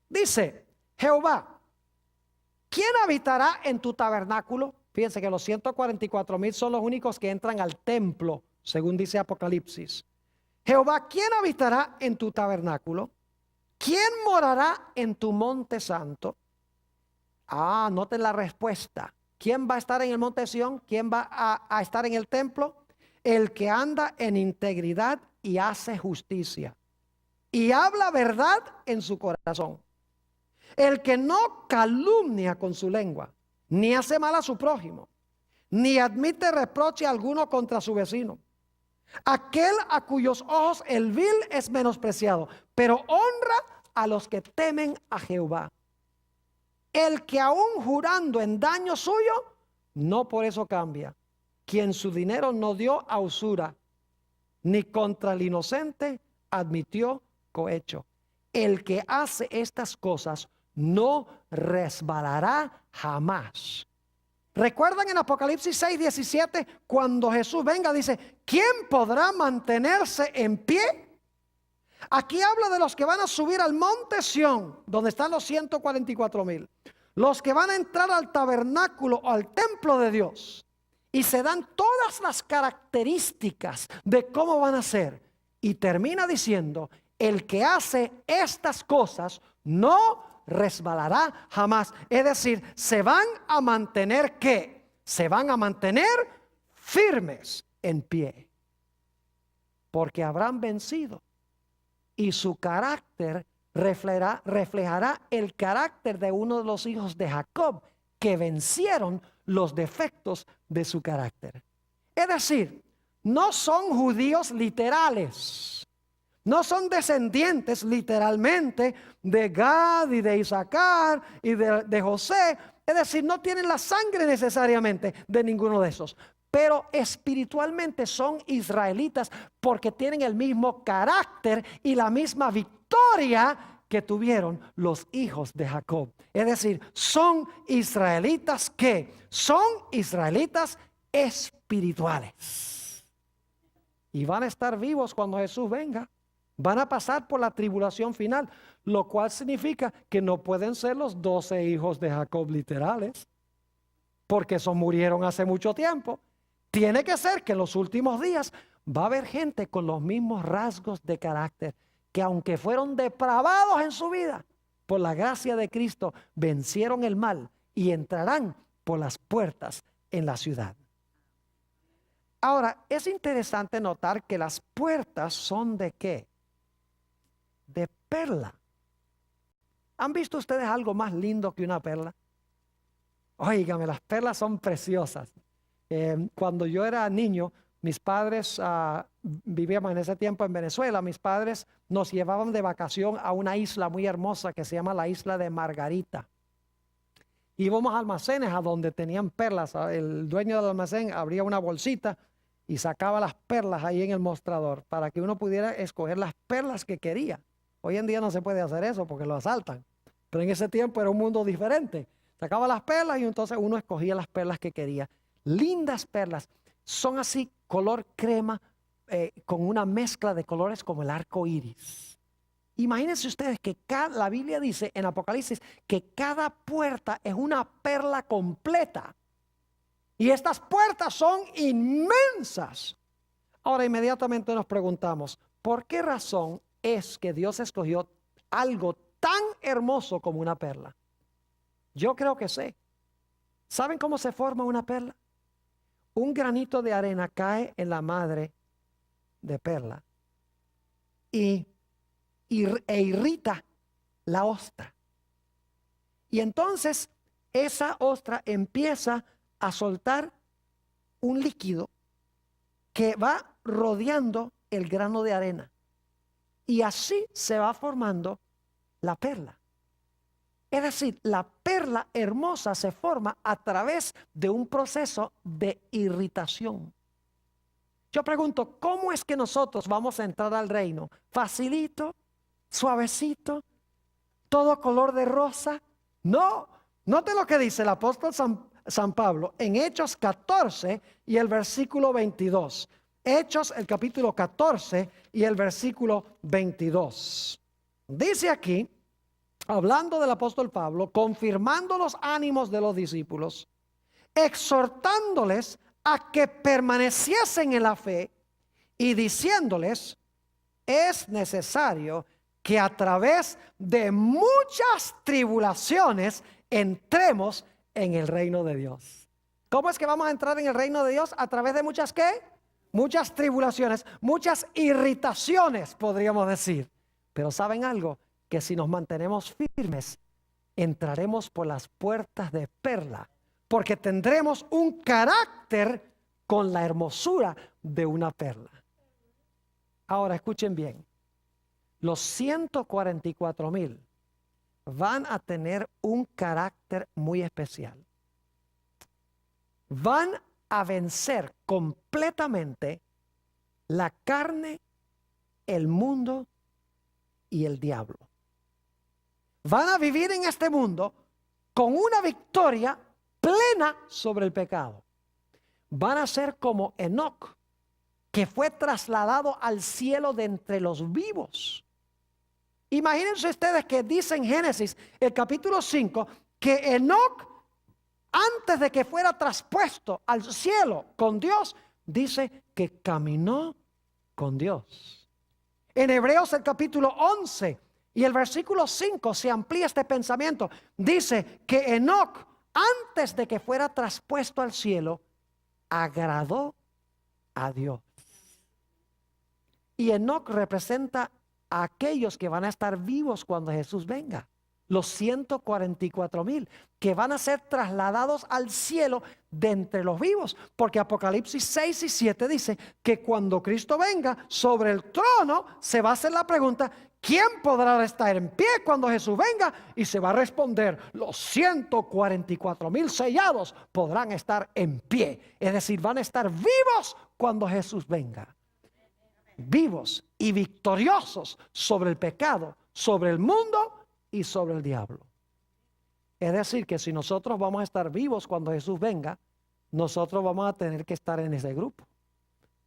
Dice: Jehová, ¿quién habitará en tu tabernáculo? Fíjense que los 144,000 son los únicos que entran al templo, según dice Apocalipsis. Jehová, ¿quién habitará en tu tabernáculo? ¿Quién morará en tu monte santo? Noten la respuesta. ¿Quién va a estar en el monte de Sión? ¿Quién va a estar en el templo? El que anda en integridad y hace justicia y habla verdad en su corazón. El que no calumnia con su lengua, ni hace mal a su prójimo, ni admite reproche alguno contra su vecino. Aquel a cuyos ojos el vil es menospreciado, pero honra a los que temen a Jehová. El que aún jurando en daño suyo, no por eso cambia. Quien su dinero no dio a usura, ni contra el inocente admitió cohecho. El que hace estas cosas no resbalará jamás. ¿Recuerdan en Apocalipsis 6:17 cuando Jesús venga? Dice: ¿quién podrá mantenerse en pie? Aquí habla de los que van a subir al monte Sión, donde están los 144,000. Los que van a entrar al tabernáculo o al templo de Dios. Y se dan todas las características de cómo van a ser. Y termina diciendo: el que hace estas cosas no resbalará jamás. Es decir, se van a mantener, ¿qué? Se van a mantener firmes en pie, porque habrán vencido y su carácter reflejará el carácter de uno de los hijos de Jacob, que vencieron los defectos de su carácter. Es decir, no son judíos literales, no son descendientes literalmente de Gad y de Isaacar y de José. Es decir, no tienen la sangre necesariamente de ninguno de esos, pero espiritualmente son israelitas porque tienen el mismo carácter y la misma victoria que tuvieron los hijos de Jacob. Es decir, son israelitas que son israelitas espirituales y van a estar vivos cuando Jesús venga. Van a pasar por la tribulación final, lo cual significa que no pueden ser los 12 hijos de Jacob literales, porque esos murieron hace mucho tiempo. Tiene que ser que en los últimos días va a haber gente con los mismos rasgos de carácter, que aunque fueron depravados en su vida, por la gracia de Cristo vencieron el mal y entrarán por las puertas en la ciudad. Ahora, es interesante notar que las puertas son ¿de qué? De perla. ¿Han visto ustedes algo más lindo que una perla? Óigame, las perlas son preciosas. Cuando yo era niño, mis padres vivíamos en ese tiempo en Venezuela. Mis padres nos llevaban de vacación a una isla muy hermosa que se llama la isla de Margarita. Íbamos a almacenes a donde tenían perlas. El dueño del almacén abría una bolsita y sacaba las perlas ahí en el mostrador para que uno pudiera escoger las perlas que quería. Hoy en día no se puede hacer eso porque lo asaltan, pero en ese tiempo era un mundo diferente. Sacaba las perlas y entonces uno escogía las perlas que quería. Lindas perlas, son así color crema, con una mezcla de colores como el arco iris. Imagínense ustedes que la Biblia dice en Apocalipsis que cada puerta es una perla completa. Y estas puertas son inmensas. Ahora inmediatamente nos preguntamos, ¿por qué razón es que Dios escogió algo tan hermoso como una perla? Yo creo que sé. ¿Saben cómo se forma una perla? Un granito de arena cae en la madre de perla e irrita la ostra. Y entonces esa ostra empieza a soltar un líquido que va rodeando el grano de arena. Y así se va formando la perla. Es decir, la perla hermosa se forma a través de un proceso de irritación. Yo pregunto, ¿cómo es que nosotros vamos a entrar al reino? ¿Facilito? ¿Suavecito? ¿Todo color de rosa? No. Note lo que dice el apóstol San Pablo en Hechos 14 y el versículo 22. Hechos, el capítulo 14 y el versículo 22. Dice aquí, hablando del apóstol Pablo, confirmando los ánimos de los discípulos, exhortándoles a que permaneciesen en la fe y diciéndoles, es necesario que a través de muchas tribulaciones entremos en el reino de Dios. ¿Cómo es que vamos a entrar en el reino de Dios? A través de muchas ¿qué? Muchas tribulaciones, muchas irritaciones, podríamos decir. Pero ¿saben algo? Que si nos mantenemos firmes, entraremos por las puertas de perla, porque tendremos un carácter con la hermosura de una perla. Ahora escuchen bien, los 144,000 van a tener un carácter muy especial. Van a vencer completamente la carne, el mundo y el diablo. Van a vivir en este mundo con una victoria plena sobre el pecado. Van a ser como Enoc, que fue trasladado al cielo de entre los vivos. Imagínense ustedes que dice en Génesis, el capítulo 5, que Enoc, antes de que fuera traspuesto al cielo con Dios, dice que caminó con Dios. En Hebreos el capítulo 11 y el versículo 5 se amplía este pensamiento. Dice que Enoc, antes de que fuera traspuesto al cielo, agradó a Dios. Y Enoc representa a aquellos que van a estar vivos cuando Jesús venga. Los 144,000 que van a ser trasladados al cielo de entre los vivos. Porque Apocalipsis 6 y 7 dice que cuando Cristo venga sobre el trono se va a hacer la pregunta, ¿quién podrá estar en pie cuando Jesús venga? Y se va a responder, los 144,000 sellados podrán estar en pie. Es decir, van a estar vivos cuando Jesús venga. Vivos y victoriosos sobre el pecado, sobre el mundo y sobre el diablo. Es decir, que si nosotros vamos a estar vivos cuando Jesús venga, nosotros vamos a tener que estar en ese grupo,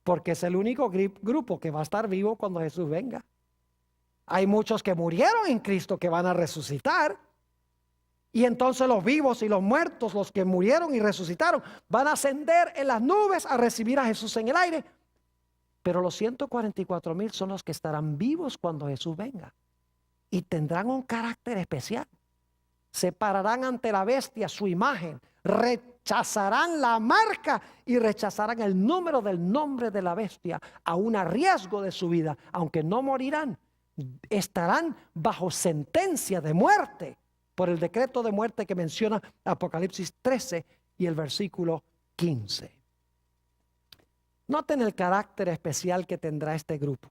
porque es el único grupo que va a estar vivo cuando Jesús venga. Hay muchos que murieron en Cristo que van a resucitar, y entonces los vivos y los muertos, los que murieron y resucitaron, van a ascender en las nubes a recibir a Jesús en el aire. Pero los 144,000 son los que estarán vivos cuando Jesús venga. Y tendrán un carácter especial. Se pararán ante la bestia, su imagen. Rechazarán la marca y rechazarán el número del nombre de la bestia, aún a riesgo de su vida. Aunque no morirán, estarán bajo sentencia de muerte por el decreto de muerte que menciona Apocalipsis 13 y el versículo 15. Noten el carácter especial que tendrá este grupo.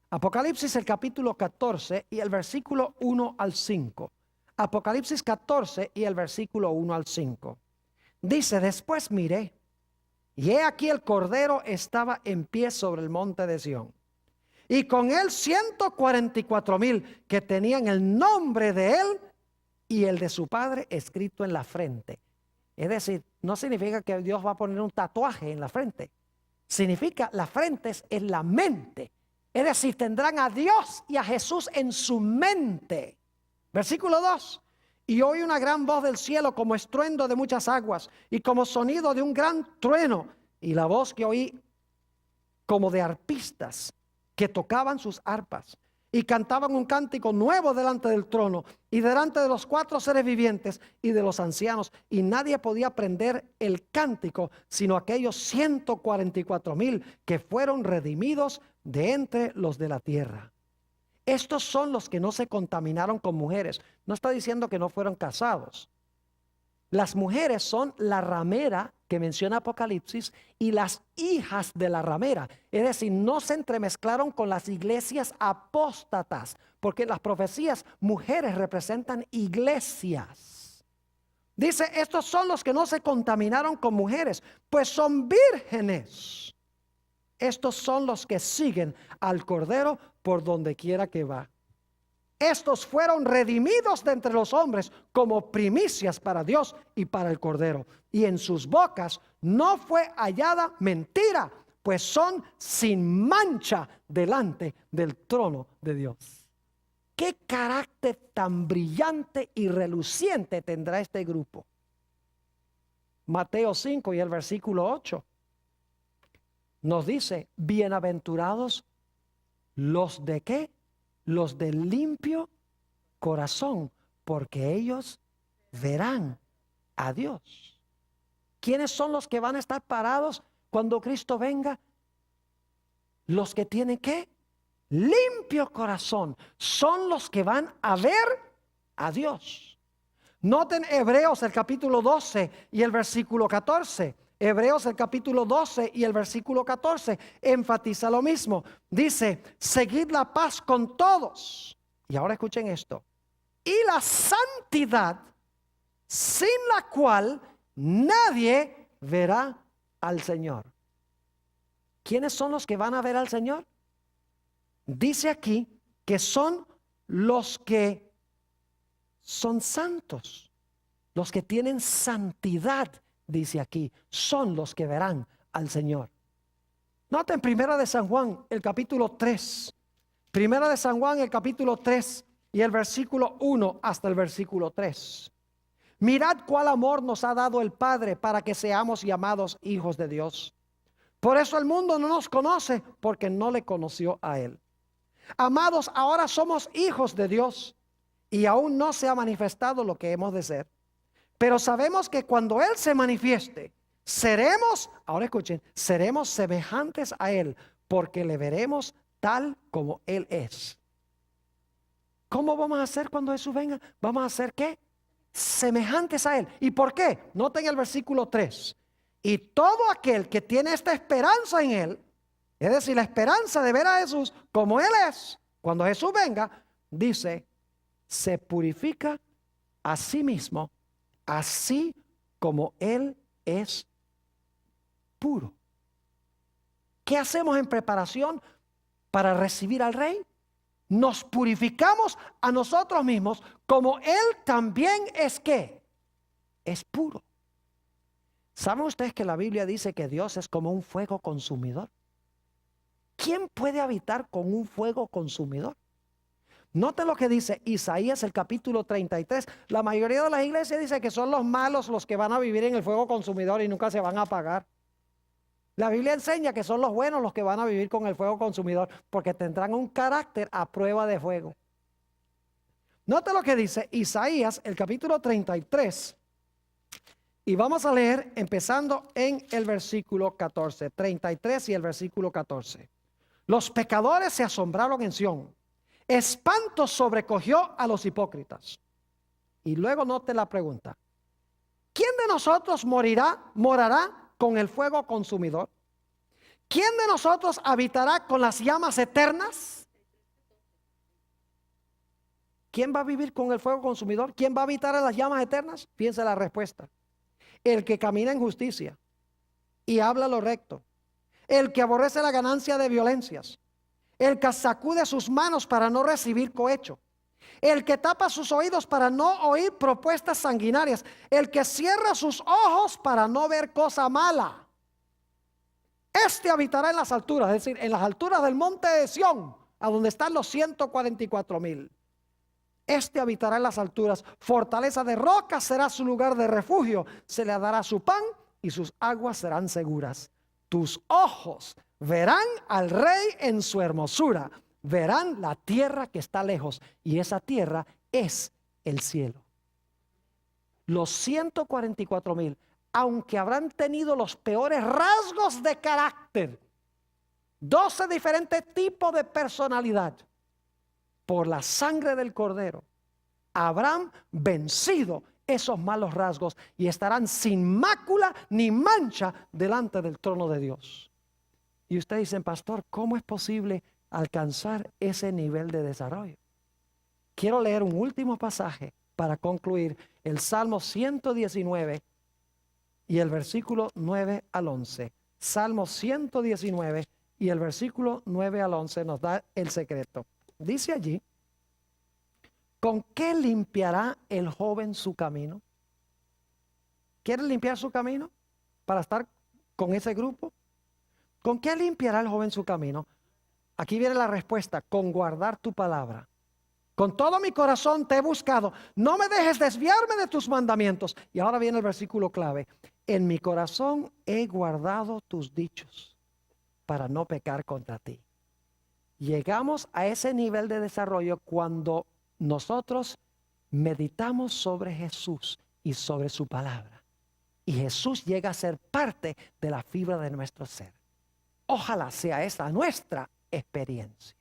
Apocalipsis el capítulo 14 y el versículo 1 al 5. Apocalipsis 14 y el versículo 1 al 5. Dice, después miré, y he aquí el Cordero estaba en pie sobre el monte de Sión. Y con él 144,000 que tenían el nombre de él y el de su padre escrito en la frente. Es decir, no significa que Dios va a poner un tatuaje en la frente. Significa, la frente es la mente. Es decir, tendrán a Dios y a Jesús en su mente. Versículo 2. Y oí una gran voz del cielo como estruendo de muchas aguas y como sonido de un gran trueno. Y la voz que oí como de arpistas que tocaban sus arpas. y cantaban un cántico nuevo delante del trono y delante de los 4 seres vivientes y de los ancianos. Y nadie podía aprender el cántico, sino aquellos 144,000 que fueron redimidos de entre los de la tierra. Estos son los que no se contaminaron con mujeres. No está diciendo que no fueron casados. Las mujeres son la ramera que menciona Apocalipsis y las hijas de la ramera. Es decir, no se entremezclaron con las iglesias apóstatas, porque en las profecías mujeres representan iglesias. Dice, estos son los que no se contaminaron con mujeres, pues son vírgenes. Estos son los que siguen al Cordero por donde quiera que va. Estos fueron redimidos de entre los hombres como primicias para Dios y para el Cordero. Y en sus bocas no fue hallada mentira, pues son sin mancha delante del trono de Dios. ¿Qué carácter tan brillante y reluciente tendrá este grupo? Mateo 5 y el versículo 8 nos dice, bienaventurados los de ¿qué? Los de limpio corazón, porque ellos verán a Dios. ¿Quiénes son los que van a estar parados cuando Cristo venga? Los que tienen ¿qué? Limpio corazón. Son los que van a ver a Dios. Noten Hebreos el capítulo 12 y el versículo 14. Hebreos el capítulo 12 y el versículo 14 enfatiza lo mismo. Dice, seguid la paz con todos. Y ahora escuchen esto. Y la santidad, sin la cual nadie verá al Señor. ¿Quiénes son los que van a ver al Señor? Dice aquí que son los que son santos, los que tienen santidad. Dice aquí, son los que verán al Señor. Noten Primera de San Juan, el capítulo 3. Primera de San Juan, el capítulo 3 y el versículo 1 hasta el versículo 3. Mirad cuál amor nos ha dado el Padre para que seamos llamados hijos de Dios. Por eso el mundo no nos conoce, porque no le conoció a Él. Amados, ahora somos hijos de Dios y aún no se ha manifestado lo que hemos de ser. Pero sabemos que cuando Él se manifieste, seremos, ahora escuchen, seremos semejantes a Él, porque le veremos tal como Él es. ¿Cómo vamos a ser cuando Jesús venga? Vamos a ser ¿qué? Semejantes a Él. ¿Y por qué? Noten el versículo 3. Y todo aquel que tiene esta esperanza en Él, es decir, la esperanza de ver a Jesús como Él es, cuando Jesús venga, dice, se purifica a sí mismo, así como Él es puro. ¿Qué hacemos en preparación para recibir al Rey? Nos purificamos a nosotros mismos como Él también es ¿qué? Es puro. ¿Saben ustedes que la Biblia dice que Dios es como un fuego consumidor? ¿Quién puede habitar con un fuego consumidor? Noten lo que dice Isaías el capítulo 33. La mayoría de las iglesias dice que son los malos los que van a vivir en el fuego consumidor y nunca se van a apagar. La Biblia enseña que son los buenos los que van a vivir con el fuego consumidor, porque tendrán un carácter a prueba de fuego. Noten lo que dice Isaías el capítulo 33. Y vamos a leer empezando en el versículo 14. 33 y el versículo 14. Los pecadores se asombraron en Sión. Espanto sobrecogió a los hipócritas. Y luego note la pregunta. ¿Quién de nosotros morará con el fuego consumidor? ¿Quién de nosotros habitará con las llamas eternas? ¿Quién va a vivir con el fuego consumidor? ¿Quién va a habitar en las llamas eternas? Piensa la respuesta. El que camina en justicia y habla lo recto. El que aborrece la ganancia de violencias. El que sacude sus manos para no recibir cohecho. El que tapa sus oídos para no oír propuestas sanguinarias. El que cierra sus ojos para no ver cosa mala. Este habitará en las alturas, es decir, en las alturas del monte de Sión, a donde están los 144,000. Este habitará en las alturas, fortaleza de roca será su lugar de refugio. Se le dará su pan y sus aguas serán seguras. Tus ojos verán al Rey en su hermosura, verán la tierra que está lejos, y esa tierra es el cielo. Los 144,000, aunque habrán tenido los peores rasgos de carácter, 12 diferentes tipos de personalidad, por la sangre del Cordero, habrán vencido esos malos rasgos y estarán sin mácula ni mancha delante del trono de Dios. Y ustedes dicen, pastor, ¿cómo es posible alcanzar ese nivel de desarrollo? Quiero leer un último pasaje para concluir, el Salmo 119 y el versículo 9 al 11. Salmo 119 y el versículo 9 al 11 nos da el secreto. Dice allí, ¿con qué limpiará el joven su camino? ¿Quiere limpiar su camino para estar con ese grupo? ¿Con qué limpiará el joven su camino? Aquí viene la respuesta, con guardar tu palabra. Con todo mi corazón te he buscado, no me dejes desviarme de tus mandamientos. Y ahora viene el versículo clave, en mi corazón he guardado tus dichos para no pecar contra ti. Llegamos a ese nivel de desarrollo cuando nosotros meditamos sobre Jesús y sobre su palabra. Y Jesús llega a ser parte de la fibra de nuestro ser. Ojalá sea esa nuestra experiencia.